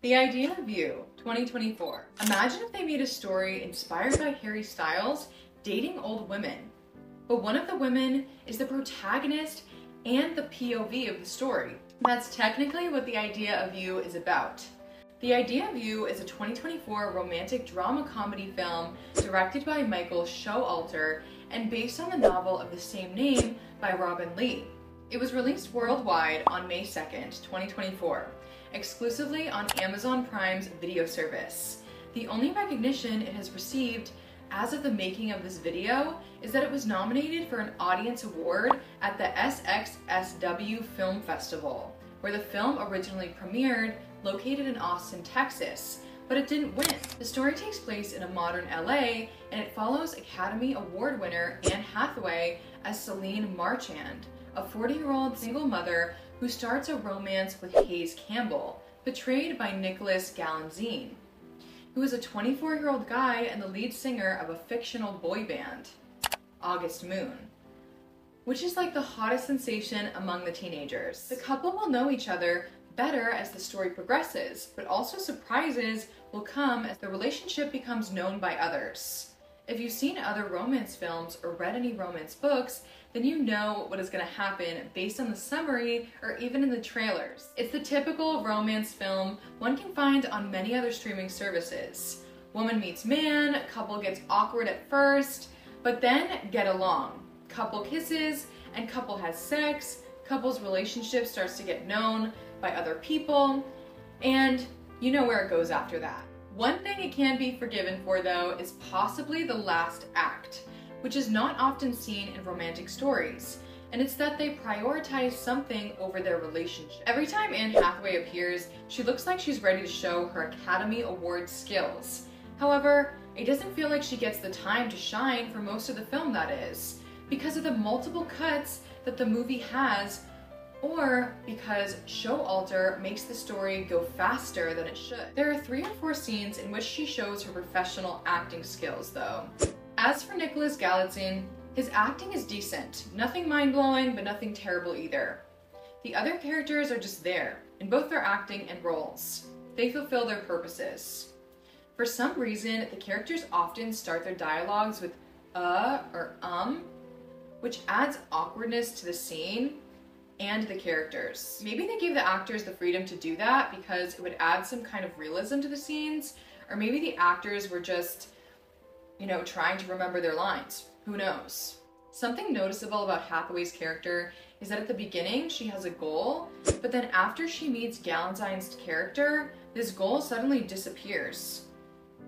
The Idea of You, 2024. Imagine if they made a story inspired by Harry Styles dating old women, but one of the women is the protagonist and the POV of the story. That's technically what The Idea of You is about. The Idea of You is a 2024 romantic drama comedy film directed by Michael Showalter and based on the novel of the same name by Robinne. It was released worldwide on May 2nd, 2024, exclusively on Amazon Prime's video service. The only recognition it has received as of the making of this video is that it was nominated for an audience award at the SXSW Film Festival, where the film originally premiered, located in Austin, Texas, but it didn't win. The story takes place in a modern LA, and it follows Academy Award winner Anne Hathaway as Solène Marchand, a 40-year-old single mother who starts a romance with Hayes Campbell, portrayed by Galitzine, who is a 24-year-old guy and the lead singer of a fictional boy band, August Moon, which is like the hottest sensation among the teenagers. The couple will know each other better as the story progresses, but also surprises will come as the relationship becomes known by others. If you've seen other romance films or read any romance books, then you know what is going to happen based on the summary or even in the trailers. It's the typical romance film one can find on many other streaming services. Woman meets man, couple gets awkward at first, but then get along. Couple kisses, and couple has sex, couple's relationship starts to get known by other people, and you know where it goes after that. One thing it can be forgiven for, though, is possibly the last act, which is not often seen in romantic stories, and it's that they prioritize something over their relationship. Every time Anne Hathaway appears, she looks like she's ready to show her Academy Award skills. However, it doesn't feel like she gets the time to shine for most of the film, that is, because of the multiple cuts that the movie has, or because Showalter makes the story go faster than it should. There are 3 or 4 scenes in which she shows her professional acting skills, though. As for Galitzine, his acting is decent. Nothing mind-blowing, but nothing terrible either. The other characters are just there, in both their acting and roles. They fulfill their purposes. For some reason, the characters often start their dialogues with or which adds awkwardness to the scene and the characters. Maybe they gave the actors the freedom to do that because it would add some kind of realism to the scenes, or maybe the actors were just, trying to remember their lines. Who knows? Something noticeable about Hathaway's character is that at the beginning she has a goal, but then after she meets Galitzine's character, this goal suddenly disappears.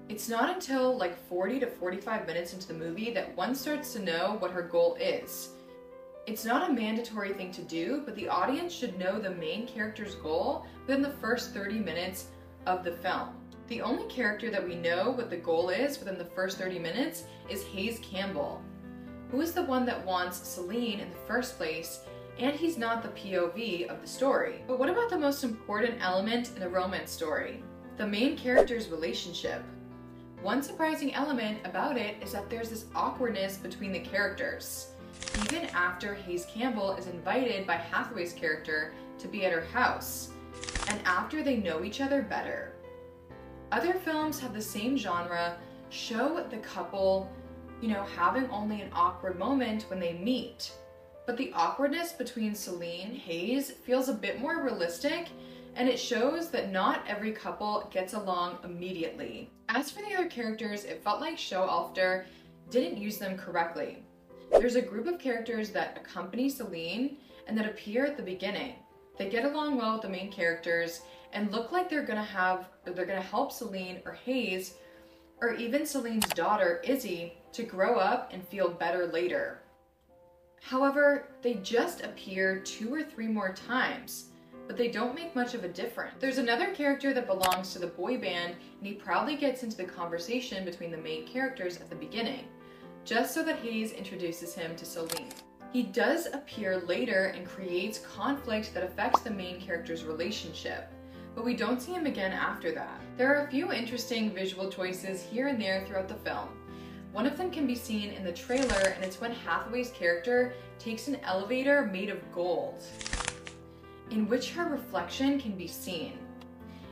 It's not until like 40 to 45 minutes into the movie that one starts to know what her goal is. It's not a mandatory thing to do, but the audience should know the main character's goal within the first 30 minutes of the film. The only character that we know what the goal is within the first 30 minutes is Hayes Campbell, who is the one that wants Solène in the first place, and he's not the POV of the story. But what about the most important element in a romance story? The main character's relationship. One surprising element about it is that there's this awkwardness between the characters, even after Hayes Campbell is invited by Hathaway's character to be at her house, and after they know each other better. Other films have the same genre show the couple, having only an awkward moment when they meet, but the awkwardness between Solène and Hayes feels a bit more realistic, and it shows that not every couple gets along immediately. As for the other characters, it felt like Showalter didn't use them correctly. There's a group of characters that accompany Solène and that appear at the beginning. They get along well with the main characters and look like they're gonna help Solène or Hayes, or even Solene's daughter, Izzy, to grow up and feel better later. However, they just appear 2 or 3 more times, but they don't make much of a difference. There's another character that belongs to the boy band, and he proudly gets into the conversation between the main characters at the beginning, just so that Hayes introduces him to Solène. He does appear later and creates conflict that affects the main character's relationship, but we don't see him again after that. There are a few interesting visual choices here and there throughout the film. One of them can be seen in the trailer, and it's when Hathaway's character takes an elevator made of gold, in which her reflection can be seen.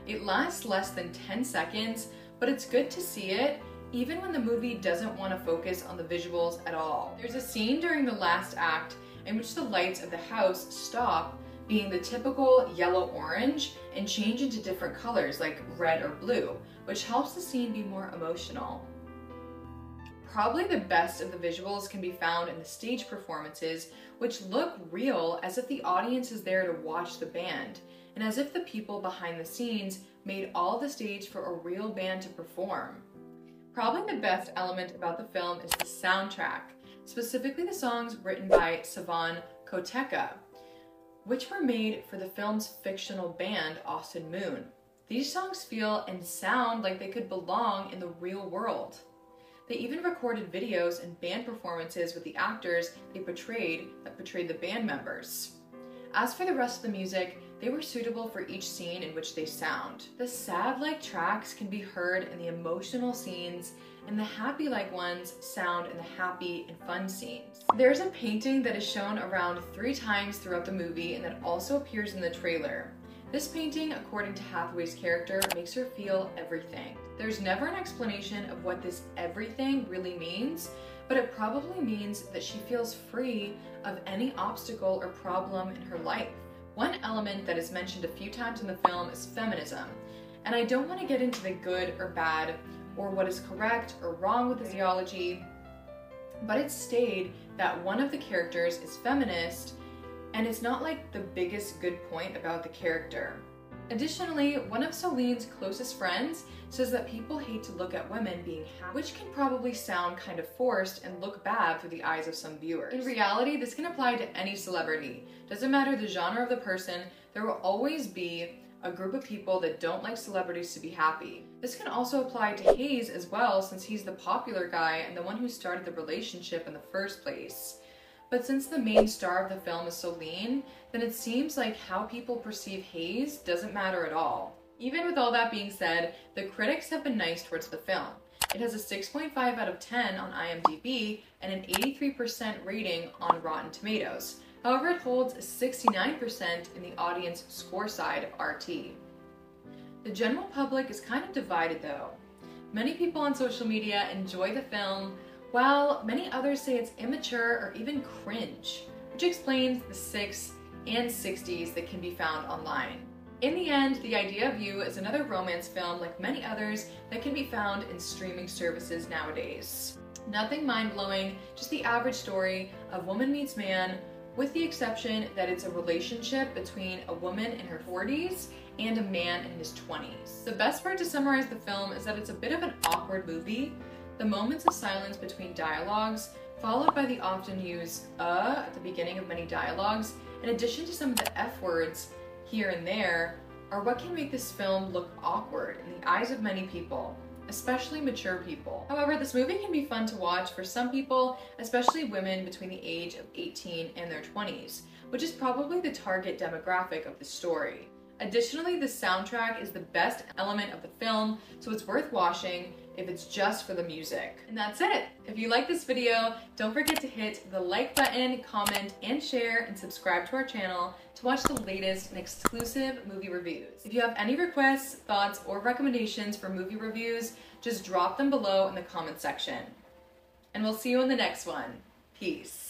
It lasts less than 10 seconds, but it's good to see it even when the movie doesn't want to focus on the visuals at all. There's a scene during the last act in which the lights of the house stop being the typical yellow-orange and change into different colors like red or blue, which helps the scene be more emotional. Probably the best of the visuals can be found in the stage performances, which look real, as if the audience is there to watch the band, and as if the people behind the scenes made all the stage for a real band to perform. Probably the best element about the film is the soundtrack, specifically the songs written by Savan Koteka, which were made for the film's fictional band, Austin Moon. These songs feel and sound like they could belong in the real world. They even recorded videos and band performances with the actors that portrayed the band members. As for the rest of the music, they were suitable for each scene in which they sound. The sad-like tracks can be heard in the emotional scenes, and the happy-like ones sound in the happy and fun scenes. There's a painting that is shown around 3 times throughout the movie and that also appears in the trailer. This painting, according to Hathaway's character, makes her feel everything. There's never an explanation of what this everything really means, but it probably means that she feels free of any obstacle or problem in her life. One element that is mentioned a few times in the film is feminism, and I don't want to get into the good or bad or what is correct or wrong with this ideology, but it's stated that one of the characters is feminist, and it's not like the biggest good point about the character. Additionally, one of Solène's closest friends says that people hate to look at women being happy, which can probably sound kind of forced and look bad through the eyes of some viewers. In reality, this can apply to any celebrity. Doesn't matter the genre of the person, there will always be a group of people that don't like celebrities to be happy. This can also apply to Hayes as well, since he's the popular guy and the one who started the relationship in the first place. But since the main star of the film is Solène, then it seems like how people perceive Hayes doesn't matter at all. Even with all that being said, the critics have been nice towards the film. It has a 6.5 out of 10 on IMDb and an 83% rating on Rotten Tomatoes. However, it holds 69% in the audience score side of RT. The general public is kind of divided though. Many people on social media enjoy the film, while many others say it's immature or even cringe, which explains the 6 and 60s that can be found online. In the end, The Idea of You is another romance film like many others that can be found in streaming services nowadays. Nothing mind-blowing, just the average story of woman meets man, with the exception that it's a relationship between a woman in her 40s and a man in his 20s. The best word to summarize the film is that it's a bit of an awkward movie. The moments of silence between dialogues, followed by the often used at the beginning of many dialogues, in addition to some of the F words here and there, are what can make this film look awkward in the eyes of many people, especially mature people. However, this movie can be fun to watch for some people, especially women between the age of 18 and their 20s, which is probably the target demographic of the story. Additionally, the soundtrack is the best element of the film, so it's worth watching if it's just for the music. And that's it! If you like this video, don't forget to hit the like button, comment, and share, and subscribe to our channel to watch the latest and exclusive movie reviews. If you have any requests, thoughts, or recommendations for movie reviews, just drop them below in the comment section. And we'll see you in the next one. Peace.